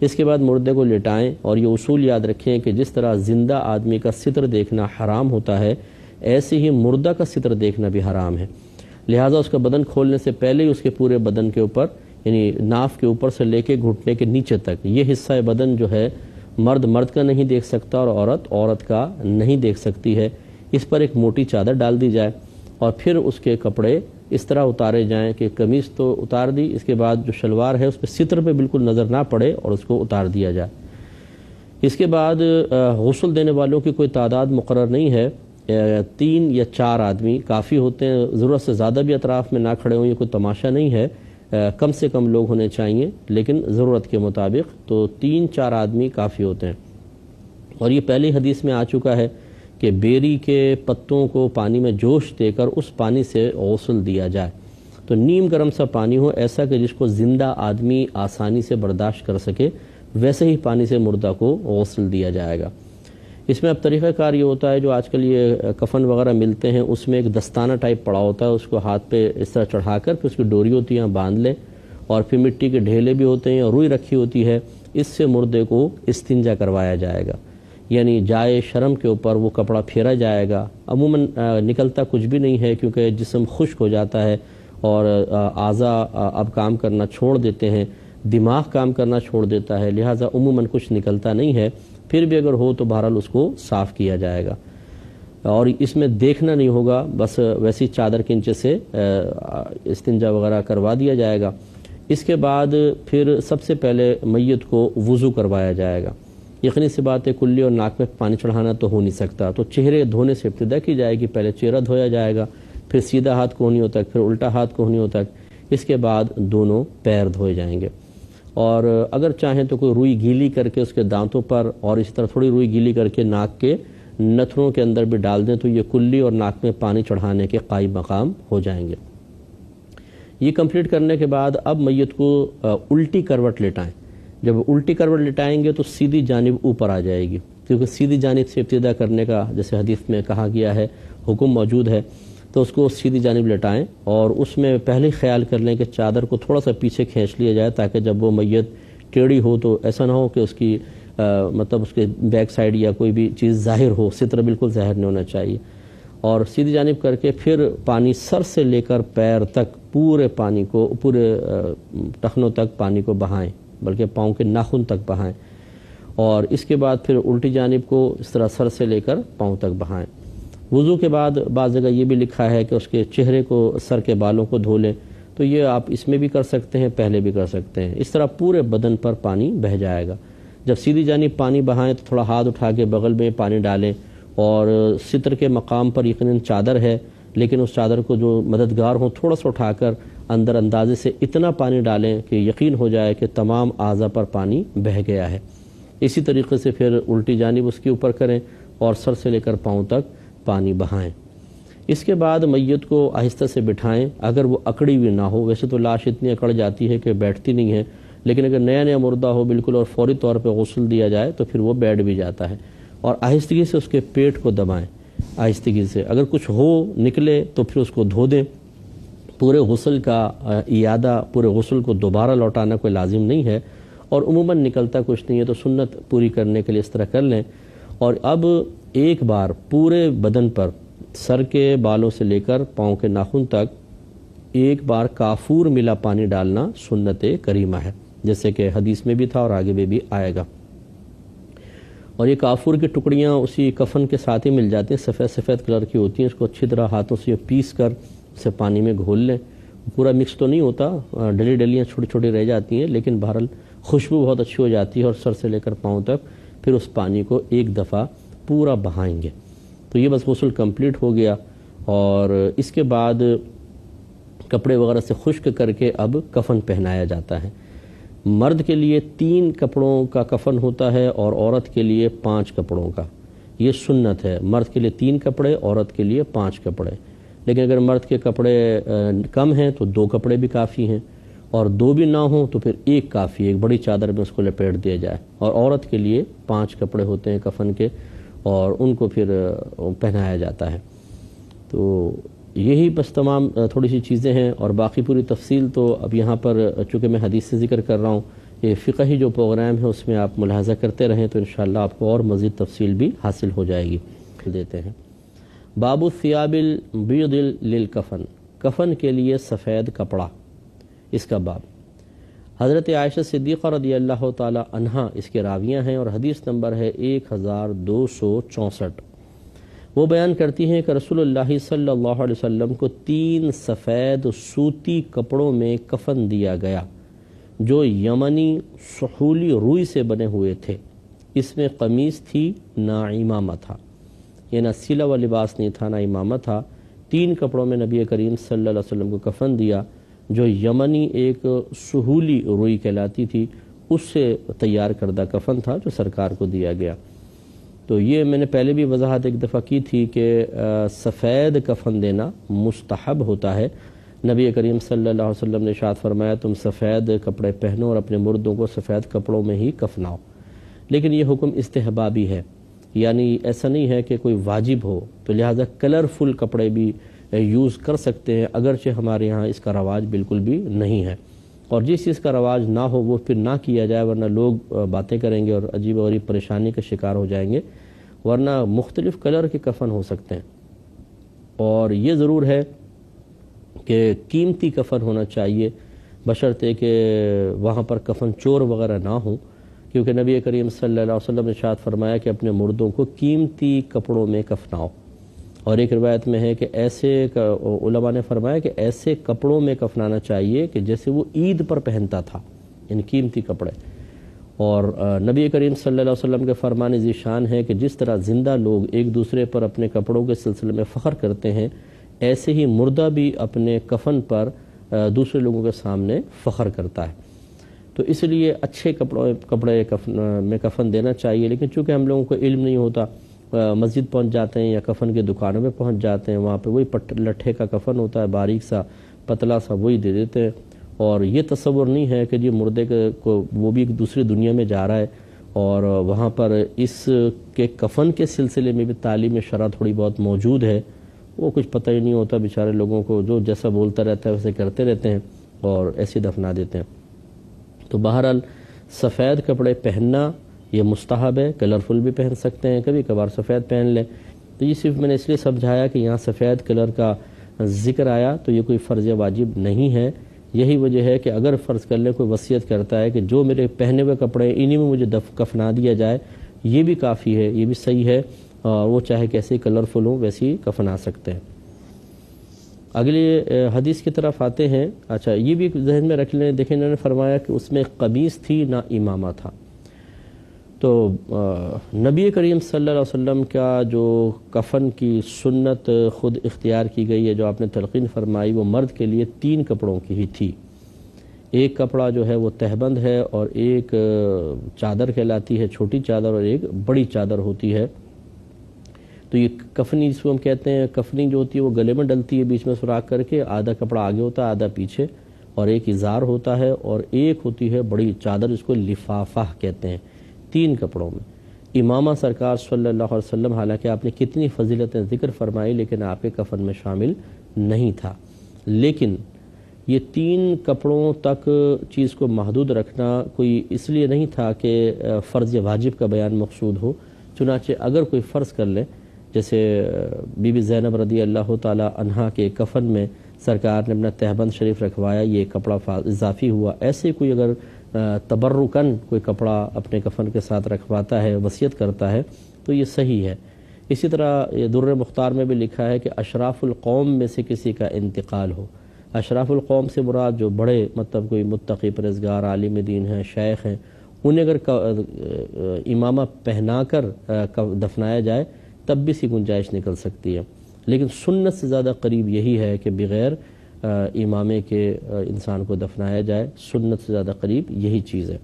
اس کے بعد مردے کو لٹائیں، اور یہ اصول یاد رکھیں کہ جس طرح زندہ آدمی کا ستر دیکھنا حرام ہوتا ہے، ایسے ہی مردہ کا ستر دیکھنا بھی حرام ہے۔ لہٰذا اس کا بدن کھولنے سے پہلے ہی اس کے پورے بدن کے اوپر، یعنی ناف کے اوپر سے لے کے گھٹنے کے نیچے تک، یہ حصہ بدن جو ہے مرد کا نہیں دیکھ سکتا اور عورت کا نہیں دیکھ سکتی ہے۔ اس پر ایک موٹی چادر ڈال دی جائے اور پھر اس کے کپڑے اس طرح اتارے جائیں کہ قمیص تو اتار دی، اس کے بعد جو شلوار ہے اس پہ ستر پہ بالکل نظر نہ پڑے اور اس کو اتار دیا جائے۔ اس کے بعد غسل دینے والوں کی کوئی تعداد مقرر نہیں ہے، 3 یا 4 آدمی کافی ہوتے ہیں، ضرورت سے زیادہ بھی اطراف میں نہ کھڑے ہوں، یہ کوئی تماشا نہیں ہے، کم سے کم لوگ ہونے چاہیے لیکن ضرورت کے مطابق، تو 3-4 آدمی کافی ہوتے ہیں۔ اور یہ پہلی حدیث میں آ چکا ہے کہ بیری کے پتوں کو پانی میں جوش دے کر اس پانی سے غسل دیا جائے، تو نیم گرم سا پانی ہو، ایسا کہ جس کو زندہ آدمی آسانی سے برداشت کر سکے، ویسے ہی پانی سے مردہ کو غسل دیا جائے گا۔ اس میں اب طریقہ کار یہ ہوتا ہے، جو آج کل یہ کفن وغیرہ ملتے ہیں اس میں ایک دستانہ ٹائپ پڑا ہوتا ہے، اس کو ہاتھ پہ اس طرح چڑھا کر پھر اس کی ڈوری ہوتی ہے باندھ لیں، اور پھر مٹی کے ڈھیلے بھی ہوتے ہیں اور روئی رکھی ہوتی ہے، اس سے مردے کو استنجا کروایا جائے گا، یعنی جائے شرم کے اوپر وہ کپڑا پھیرا جائے گا۔ عموماً نکلتا کچھ بھی نہیں ہے کیونکہ جسم خشک ہو جاتا ہے اور اعضاء اب کام کرنا چھوڑ دیتے ہیں، دماغ کام کرنا چھوڑ دیتا ہے، لہٰذا عموماً کچھ نکلتا نہیں ہے، پھر بھی اگر ہو تو بہرحال اس کو صاف کیا جائے گا، اور اس میں دیکھنا نہیں ہوگا، بس ویسی چادر کے نیچے سے استنجا وغیرہ کروا دیا جائے گا۔ اس کے بعد پھر سب سے پہلے میت کو وضو کروایا جائے گا۔ یقینی سی بات ہے کلی اور ناک میں پانی چڑھانا تو ہو نہیں سکتا، تو چہرے دھونے سے ابتدا کی جائے گی، پہلے چہرہ دھویا جائے گا، پھر سیدھا ہاتھ کوہنیوں تک، پھر الٹا ہاتھ کوہنیوں تک، اس کے بعد دونوں پیر دھوئے جائیں گے۔ اور اگر چاہیں تو کوئی روئی گیلی کر کے اس کے دانتوں پر، اور اسی طرح تھوڑی روئی گیلی کر کے ناک کے نتھنوں کے اندر بھی ڈال دیں، تو یہ کلی اور ناک میں پانی چڑھانے کے قائم مقام ہو جائیں گے۔ یہ کمپلیٹ کرنے کے بعد اب میت کو الٹی کروٹ لٹائیں۔ جب الٹی کروٹ لٹائیں گے تو سیدھی جانب اوپر آ جائے گی، کیونکہ سیدھی جانب سے ابتدا کرنے کا جیسے حدیث میں کہا گیا ہے، حکم موجود ہے، تو اس کو سیدھی جانب لٹائیں، اور اس میں پہلے خیال کر لیں کہ چادر کو تھوڑا سا پیچھے کھینچ لیا جائے، تاکہ جب وہ میت ٹیڑھی ہو تو ایسا نہ ہو کہ اس کی مطلب اس کے بیک سائڈ یا کوئی بھی چیز ظاہر ہو، ستر بالکل ظاہر نہیں ہونا چاہیے، اور سیدھی جانب کر کے پھر پانی سر سے لے کر پیر تک پورے پانی کو، پورے ٹخنوں تک پانی کو بہائیں، بلکہ پاؤں کے ناخن تک بہائیں، اور اس کے بعد پھر الٹی جانب کو اس طرح سر سے لے کر پاؤں تک بہائیں۔ وضو کے بعد بعض جگہ یہ بھی لکھا ہے کہ اس کے چہرے کو، سر کے بالوں کو دھو لیں، تو یہ آپ اس میں بھی کر سکتے ہیں، پہلے بھی کر سکتے ہیں۔ اس طرح پورے بدن پر پانی بہہ جائے گا۔ جب سیدھی جانب پانی بہائیں تو تھوڑا ہاتھ اٹھا کے بغل میں پانی ڈالیں، اور ستر کے مقام پر یقیناً چادر ہے، لیکن اس چادر کو جو مددگار ہوں تھوڑا سا اٹھا کر اندر اندازے سے اتنا پانی ڈالیں کہ یقین ہو جائے کہ تمام اعضاء پر پانی بہہ گیا ہے۔ اسی طریقے سے پھر الٹی جانب اس کے اوپر کریں اور سر سے لے کر پاؤں تک پانی بہائیں۔ اس کے بعد میت کو آہستہ سے بٹھائیں، اگر وہ اکڑی ہوئی نہ ہو، ویسے تو لاش اتنی اکڑ جاتی ہے کہ بیٹھتی نہیں ہے، لیکن اگر نیا مردہ ہو بالکل اور فوری طور پہ غسل دیا جائے تو پھر وہ بیٹھ بھی جاتا ہے، اور آہستگی سے اس کے پیٹ کو دبائیں، آہستگی سے، اگر کچھ ہو نکلے تو پھر اس کو دھو دیں۔ پورے غسل کا اعادہ، پورے غسل کو دوبارہ لوٹانا کوئی لازم نہیں ہے، اور عموماً نکلتا کچھ نہیں ہے، تو سنت پوری کرنے کے لیے اس طرح کر لیں۔ اور اب ایک بار پورے بدن پر، سر کے بالوں سے لے کر پاؤں کے ناخن تک، ایک بار کافور ملا پانی ڈالنا سنت کریمہ ہے، جیسے کہ حدیث میں بھی تھا اور آگے بھی آئے گا۔ اور یہ کافور کی ٹکڑیاں اسی کفن کے ساتھ ہی مل جاتی ہیں، سفید سفید کلر کی ہوتی ہیں، اس کو اچھی طرح ہاتھوں سے پیس کر اسے پانی میں گھول لیں۔ پورا مکس تو نہیں ہوتا، ڈلی ڈلیاں چھوٹی چھوٹی رہ جاتی ہیں، لیکن بہرحال خوشبو بہت اچھی ہو جاتی ہے، اور سر سے لے کر پاؤں تک پھر اس پانی کو ایک دفعہ پورا بہائیں گے، تو یہ بس غسل کمپلیٹ ہو گیا۔ اور اس کے بعد کپڑے وغیرہ سے خشک کر کے اب کفن پہنایا جاتا ہے۔ مرد کے لیے 3 کپڑوں کا کفن ہوتا ہے اور عورت کے لیے 5 کپڑوں کا، یہ سنت ہے۔ مرد کے لیے 3 کپڑے، عورت کے لیے 5 کپڑے، لیکن اگر مرد کے کپڑے کم ہیں تو 2 کپڑے بھی کافی ہیں، اور 2 بھی نہ ہوں تو پھر 1 کافی، ایک بڑی چادر میں اس کو لپیٹ دیا جائے۔ اور عورت کے لیے 5 کپڑے ہوتے ہیں کفن کے، اور ان کو پھر پہنایا جاتا ہے۔ تو یہی بس تمام تھوڑی سی چیزیں ہیں، اور باقی پوری تفصیل تو اب یہاں پر چونکہ میں حدیث سے ذکر کر رہا ہوں، یہ فقہی جو پروگرام ہے اس میں آپ ملاحظہ کرتے رہیں تو انشاءاللہ آپ کو اور مزید تفصیل بھی حاصل ہو جائے گی. دیتے ہیں باب الثیاب البیض للکفن، کفن کے لیے سفید کپڑا، اس کا باب. حضرت عائشہ صدیقہ رضی اللہ تعالی عنہا اس کے راویہ ہیں اور حدیث نمبر ہے 1264. وہ بیان کرتی ہیں کہ رسول اللہ صلی اللہ علیہ وسلم کو 3 سفید سوتی کپڑوں میں کفن دیا گیا جو یمنی سحولی روئی سے بنے ہوئے تھے. اس میں قمیص تھی نہ امامہ تھا، یہ نہ سلا و لباس نہیں تھا نہ امامہ تھا. 3 کپڑوں میں نبی کریم صلی اللہ علیہ وسلم کو کفن دیا جو یمنی ایک سحولی روئی کہلاتی تھی، اس سے تیار کردہ کفن تھا جو سرکار کو دیا گیا. تو یہ میں نے پہلے بھی وضاحت ایک دفعہ کی تھی کہ سفید کفن دینا مستحب ہوتا ہے. نبی کریم صلی اللہ علیہ وسلم نے ارشاد فرمایا تم سفید کپڑے پہنو اور اپنے مردوں کو سفید کپڑوں میں ہی کفناؤ. لیکن یہ حکم استحبابی ہے، یعنی ایسا نہیں ہے کہ کوئی واجب ہو، تو لہٰذا کلرفل کپڑے بھی یوز کر سکتے ہیں، اگرچہ ہمارے ہاں اس کا رواج بالکل بھی نہیں ہے. اور جس چیز کا رواج نہ ہو وہ پھر نہ کیا جائے، ورنہ لوگ باتیں کریں گے اور عجیب و غریب پریشانی کا شکار ہو جائیں گے. ورنہ مختلف کلر کے کفن ہو سکتے ہیں، اور یہ ضرور ہے کہ قیمتی کفن ہونا چاہیے بشرطے کہ وہاں پر کفن چور وغیرہ نہ ہوں، کیونکہ نبی کریم صلی اللہ علیہ وسلم نے ارشاد فرمایا کہ اپنے مردوں کو قیمتی کپڑوں میں کفناؤ. اور ایک روایت میں ہے کہ ایسے علماء نے فرمایا کہ ایسے کپڑوں میں کفنانا چاہیے کہ جیسے وہ عید پر پہنتا تھا، یعنی قیمتی کپڑے. اور نبی کریم صلی اللہ علیہ وسلم کے فرمان ذی شان ہے کہ جس طرح زندہ لوگ ایک دوسرے پر اپنے کپڑوں کے سلسلے میں فخر کرتے ہیں، ایسے ہی مردہ بھی اپنے کفن پر دوسرے لوگوں کے سامنے فخر کرتا ہے. تو اس لیے اچھے کپڑے میں کفن دینا چاہیے. لیکن چونکہ ہم لوگوں کو علم نہیں ہوتا، مسجد پہنچ جاتے ہیں یا کفن کے دکانوں میں پہنچ جاتے ہیں، وہاں پہ وہی لٹھے کا کفن ہوتا ہے، باریک سا پتلا سا، وہی دے دیتے ہیں. اور یہ تصور نہیں ہے کہ جی مردے کو وہ بھی ایک دوسری دنیا میں جا رہا ہے اور وہاں پر اس کے کفن کے سلسلے میں بھی تعلیم شرع تھوڑی بہت موجود ہے. وہ کچھ پتہ ہی نہیں ہوتا بیچارے لوگوں کو، جو جیسا بولتا رہتا ہے ویسے کرتے رہتے ہیں اور ایسے دفنا دیتے ہیں. تو بہرحال سفید کپڑے پہننا یہ مستحب ہے، کلرفل بھی پہن سکتے ہیں، کبھی کبھار سفید پہن لیں. تو یہ صرف میں نے اس لیے سمجھایا کہ یہاں سفید کلر کا ذکر آیا تو یہ کوئی فرض واجب نہیں ہے. یہی وجہ ہے کہ اگر فرض کر لیں کوئی وصیت کرتا ہے کہ جو میرے پہنے ہوئے کپڑے انہی میں مجھے کفنا دیا جائے، یہ بھی کافی ہے، یہ بھی صحیح ہے. وہ چاہے کیسے کلرفل ہوں ویسے ہی کفنا سکتے ہیں. اگلی حدیث کی طرف آتے ہیں. اچھا یہ بھی ذہن میں رکھ لیں، دیکھیں انہوں نے فرمایا کہ اس میں قمیص تھی نہ امامہ تھا. تو نبی کریم صلی اللہ علیہ وسلم کا جو کفن کی سنت خود اختیار کی گئی ہے، جو آپ نے تلقین فرمائی، وہ مرد کے لیے 3 کپڑوں کی ہی تھی. ایک کپڑا جو ہے وہ تہبند ہے اور ایک چادر کہلاتی ہے، چھوٹی چادر، اور ایک بڑی چادر ہوتی ہے. تو یہ کفنی جس کو ہم کہتے ہیں، کفنی جو ہوتی ہے وہ گلے میں ڈلتی ہے بیچ میں سوراخ کر کے، آدھا کپڑا آگے ہوتا ہے آدھا پیچھے، اور ایک ازار ہوتا ہے، اور ایک ہوتی ہے بڑی چادر جس کو لفافہ کہتے ہیں. 3 کپڑوں میں. امامہ سرکار صلی اللہ علیہ وسلم حالانکہ آپ نے کتنی فضیلتیں ذکر فرمائی لیکن آپ کے کفن میں شامل نہیں تھا. لیکن یہ 3 کپڑوں تک چیز کو محدود رکھنا کوئی اس لیے نہیں تھا کہ فرض واجب کا بیان مقصود ہو. چنانچہ اگر کوئی فرض کر لے، جیسے بی بی زینب رضی اللہ تعالی عنہا کے کفن میں سرکار نے اپنا تہبند شریف رکھوایا، یہ کپڑا اضافی ہوا. ایسے کوئی اگر تبرکن کوئی کپڑا اپنے کفن کے ساتھ رکھواتا ہے، وصیت کرتا ہے، تو یہ صحیح ہے. اسی طرح یہ در مختار میں بھی لکھا ہے کہ اشراف القوم میں سے کسی کا انتقال ہو. اشراف القوم سے مراد جو بڑے مطلب کوئی متقی پرہیزگار عالم دین ہیں، شیخ ہیں، انہیں اگر امامہ پہنا کر دفنایا جائے تب بھی سی گنجائش نکل سکتی ہے. لیکن سنت سے زیادہ قریب یہی ہے کہ بغیر امامے کے انسان کو دفنایا جائے، سنت سے زیادہ قریب یہی چیز ہے.